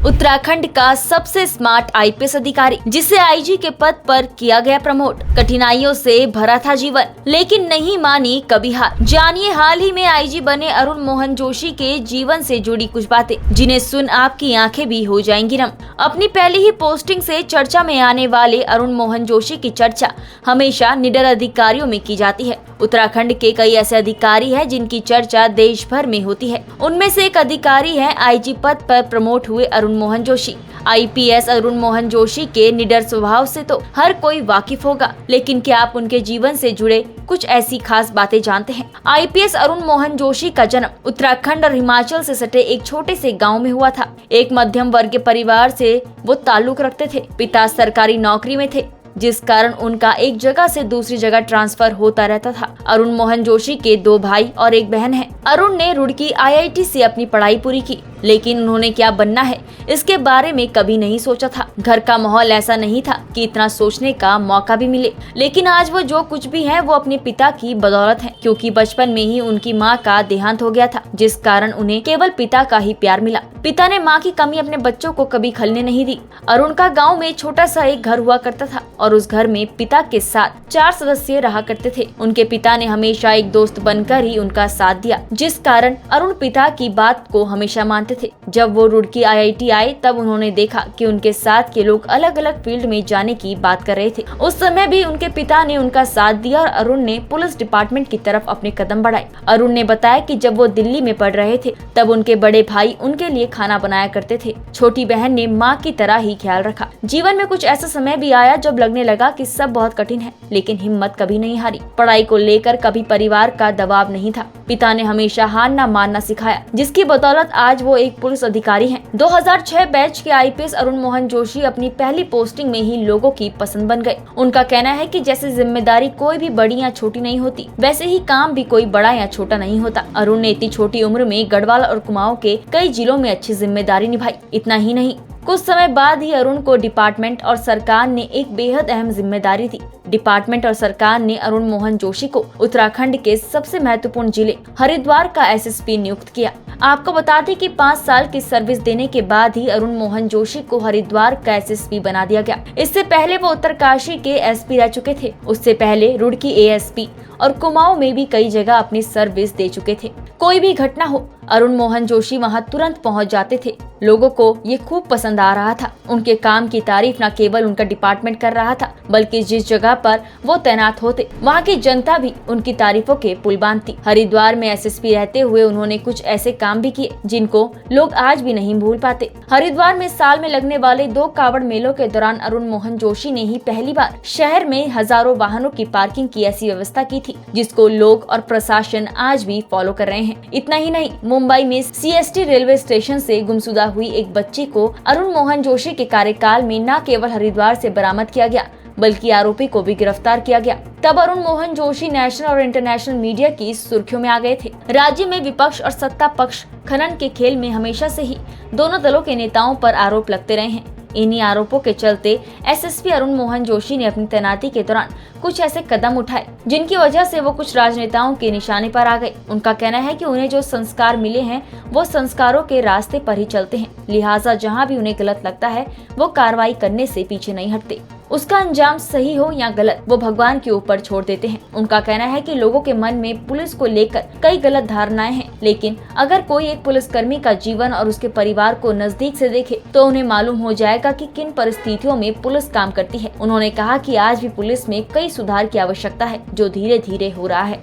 उत्तराखंड का सबसे smart IPS अधिकारी, जिसे आईजी के पद पर किया गया प्रमोट। कठिनाइयों से भरा था जीवन, लेकिन नहीं मानी कभी हार। जानिए हाल ही में आईजी बने अरुण मोहन जोशी के जीवन से जुड़ी कुछ बातें, जिन्हें सुन आपकी आंखें भी हो जाएंगी नम। अपनी पहली ही पोस्टिंग से चर्चा में आने वाले अरुण मोहन जोशी की चर्चा हमेशा निडर अधिकारियों में की जाती है। उत्तराखंड के कई ऐसे अधिकारी हैं जिनकी चर्चा देश भर में होती है। उनमें से एक अधिकारी हैं आईजी पद पर प्रमोट हुए अरुण मोहन जोशी। आईपीएस अरुण मोहन जोशी के निडर स्वभाव से तो हर कोई वाकिफ होगा, लेकिन क्या आप उनके जीवन से जुड़े कुछ ऐसी खास बातें जानते हैं? आईपीएस अरुण मोहन जोशी का जन्म उत्तराखंड और हिमाचल से सटे एक छोटे से गांव में हुआ था। एक मध्यम वर्गीय परिवार से वो ताल्लुक रखते थे। पिता सरकारी नौकरी में थे, जिस कारण उनका एक जगह से दूसरी जगह ट्रांसफर होता रहता था। अरुण मोहन जोशी के 2 भाई और एक बहन है। अरुण ने रुड़की आईआईटी से अपनी पढ़ाई पूरी की, लेकिन उन्होंने क्या बनना है इसके बारे में कभी नहीं सोचा था। घर का माहौल ऐसा नहीं था कि इतना सोचने का मौका भी मिले, लेकिन आज वो जो कुछ भी है वो अपने पिता की बदौलत है, क्योंकि बचपन में ही उनकी मां का देहांत हो गया था, जिस कारण उन्हें केवल पिता का ही प्यार मिला। पिता ने मां की कमी अपने बच्चों को कभी खलने नहीं दी। अरुण का गाँव में छोटा सा एक घर हुआ करता था और उस घर में पिता के साथ 4 सदस्य रहा करते थे। उनके पिता ने हमेशा एक दोस्त बनकर ही उनका साथ दिया, जिस कारण अरुण पिता की बात को हमेशा मानते थे। जब वो रुड़की आईआईटी आए तब उन्होंने देखा कि उनके साथ के लोग अलग अलग फील्ड में जाने की बात कर रहे थे। उस समय भी उनके पिता ने उनका साथ दिया और अरुण ने पुलिस डिपार्टमेंट की तरफ अपने कदम बढ़ाए। अरुण ने बताया कि जब वो दिल्ली में पढ़ रहे थे तब उनके बड़े भाई उनके लिए खाना बनाया करते थे। छोटी बहन ने माँ की तरह ही ख्याल रखा। जीवन में कुछ ऐसा समय भी आया जब लगने लगा कि सब बहुत कठिन है, लेकिन हिम्मत कभी नहीं हारी। पढ़ाई को लेकर कभी परिवार का दबाव नहीं था। पिता ने हमेशा हार ना मानना सिखाया, जिसकी बदौलत आज वो एक पुलिस अधिकारी हैं। 2006 बैच के आईपीएस अरुण मोहन जोशी अपनी पहली पोस्टिंग में ही लोगों की पसंद बन गए। उनका कहना है कि जैसे जिम्मेदारी कोई भी बड़ी या छोटी नहीं होती, वैसे ही काम भी कोई बड़ा या छोटा नहीं होता। अरुण ने इतनी छोटी उम्र में गढ़वाल और कुमाऊं के कई जिलों में अच्छी जिम्मेदारी निभाई। इतना ही नहीं, कुछ समय बाद ही अरुण को डिपार्टमेंट और सरकार ने एक बेहद अहम जिम्मेदारी दी। डिपार्टमेंट और सरकार ने अरुण मोहन जोशी को उत्तराखंड के सबसे महत्वपूर्ण जिले हरिद्वार का एसएसपी नियुक्त किया। आपको बता दें कि 5 साल की सर्विस देने के बाद ही अरुण मोहन जोशी को हरिद्वार का एसएसपी बना दिया गया। इससे पहले वो उत्तरकाशी के एसपी रह चुके थे। उससे पहले रुड़की एएसपी और कुमाऊं में भी कई जगह अपनी सर्विस दे चुके थे। कोई भी घटना हो, अरुण मोहन जोशी वहां तुरंत पहुंच जाते थे। लोगों को ये खूब पसंद आ रहा था। उनके काम की तारीफ न केवल उनका डिपार्टमेंट कर रहा था, बल्कि जिस जगह पर वो तैनात होते वहां की जनता भी उनकी तारीफों के पुल बांधती। हरिद्वार में एसएसपी रहते हुए उन्होंने कुछ ऐसे काम भी किए जिनको लोग आज भी नहीं भूल पाते। हरिद्वार में साल में लगने वाले 2 कावड़ मेलों के दौरान अरुण मोहन जोशी ने ही पहली बार शहर में हजारों वाहनों की पार्किंग की ऐसी व्यवस्था की थी, जिसको लोग और प्रशासन आज भी फॉलो कर रहे हैं। इतना ही नहीं, मुंबई में सीएसटी रेलवे स्टेशन से गुमशुदा हुई एक बच्ची को अरुण मोहन जोशी के कार्यकाल में न केवल हरिद्वार से बरामद किया गया, बल्कि आरोपी को भी गिरफ्तार किया गया। तब अरुण मोहन जोशी नेशनल और इंटरनेशनल मीडिया की सुर्खियों में आ गए थे। राज्य में विपक्ष और सत्ता पक्ष खनन के खेल में हमेशा से ही दोनों दलों के नेताओं पर आरोप लगते रहे हैं। इन्हीं आरोपों के चलते एसएसपी अरुण मोहन जोशी ने अपनी तैनाती के दौरान कुछ ऐसे कदम उठाए जिनकी वजह से वो कुछ राजनेताओं के निशाने पर आ गए। उनका कहना है कि उन्हें जो संस्कार मिले हैं वो संस्कारों के रास्ते पर ही चलते हैं, लिहाजा जहां भी उन्हें गलत लगता है वो कार्रवाई करने से पीछे नहीं हटते। उसका अंजाम सही हो या गलत वो भगवान के ऊपर छोड़ देते हैं। उनका कहना है कि लोगों के मन में पुलिस को लेकर कई गलत धारणाएं हैं, लेकिन अगर कोई एक पुलिसकर्मी का जीवन और उसके परिवार को नजदीक से देखे तो उन्हें मालूम हो जाएगा कि किन परिस्थितियों में पुलिस काम करती है। उन्होंने कहा कि आज भी पुलिस में कई सुधार की आवश्यकता है, जो धीरे धीरे हो रहा है।